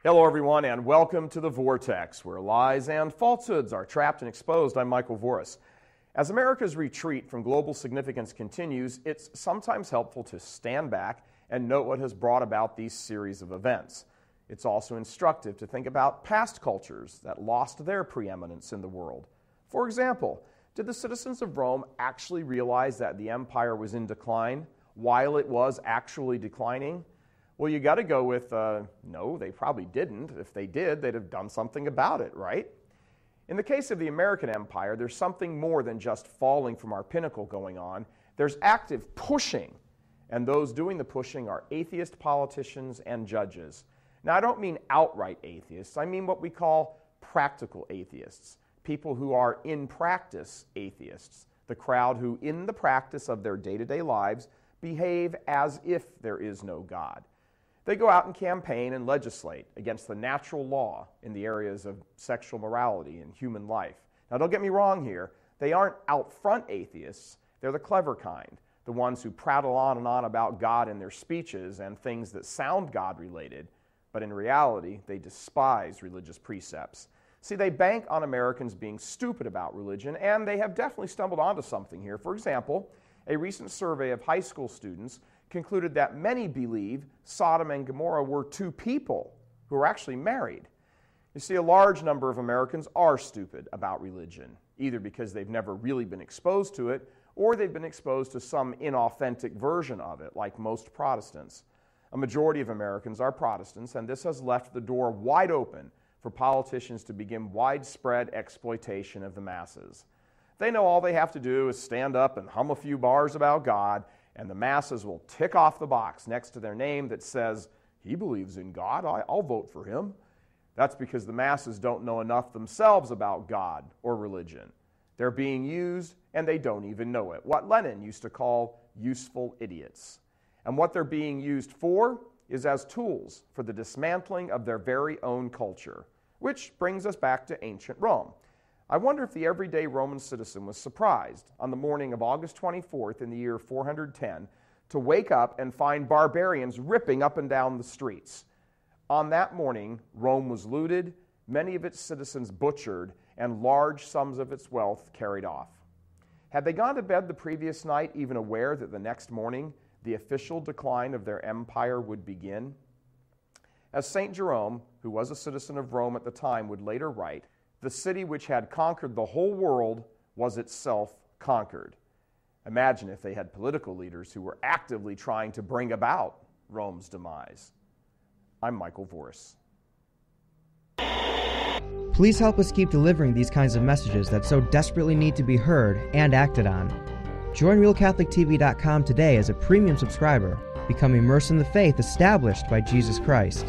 Hello, everyone, and welcome to The Vortex, where lies and falsehoods are trapped and exposed. I'm Michael Voris. As America's retreat from global significance continues, it's sometimes helpful to stand back and note what has brought about these series of events. It's also instructive to think about past cultures that lost their preeminence in the world. For example, did the citizens of Rome actually realize that the empire was in decline while it was actually declining? Well, you got to go with, no, they probably didn't. If they did, they'd have done something about it, right? In the case of the American empire, there's something more than just falling from our pinnacle going on. There's active pushing, and those doing the pushing are atheist politicians and judges. Now, I don't mean outright atheists. I mean what we call practical atheists, people who are in practice atheists, the crowd who, in the practice of their day-to-day lives, behave as if there is no God. They go out and campaign and legislate against the natural law in the areas of sexual morality and human life. Now, don't get me wrong here. They aren't out front atheists. They're the clever kind, the ones who prattle on and on about God in their speeches and things that sound God-related, but in reality, they despise religious precepts. See, they bank on Americans being stupid about religion, and they have definitely stumbled onto something here. For example, a recent survey of high school students concluded that many believe Sodom and Gomorrah were two people who were actually married. You see, a large number of Americans are stupid about religion, either because they've never really been exposed to it, or they've been exposed to some inauthentic version of it, like most Protestants. A majority of Americans are Protestants, and this has left the door wide open for politicians to begin widespread exploitation of the masses. They know all they have to do is stand up and hum a few bars about God, and the masses will tick off the box next to their name that says, he believes in God, I'll vote for him. That's because the masses don't know enough themselves about God or religion. They're being used, and they don't even know it. What Lenin used to call useful idiots. And what they're being used for is as tools for the dismantling of their very own culture, which brings us back to ancient Rome. I wonder if the everyday Roman citizen was surprised on the morning of August 24th in the year 410 to wake up and find barbarians ripping up and down the streets. On that morning, Rome was looted, many of its citizens butchered, and large sums of its wealth carried off. Had they gone to bed the previous night even aware that the next morning the official decline of their empire would begin? As St. Jerome, who was a citizen of Rome at the time, would later write, the city which had conquered the whole world was itself conquered. Imagine if they had political leaders who were actively trying to bring about Rome's demise. I'm Michael Voris. Please help us keep delivering these kinds of messages that so desperately need to be heard and acted on. Join RealCatholicTV.com today as a premium subscriber. Become immersed in the faith established by Jesus Christ.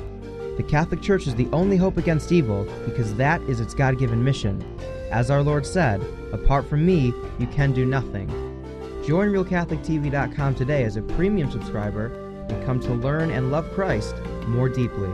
The Catholic Church is the only hope against evil because that is its God-given mission. As our Lord said, apart from me, you can do nothing. Join RealCatholicTV.com today as a premium subscriber and come to learn and love Christ more deeply.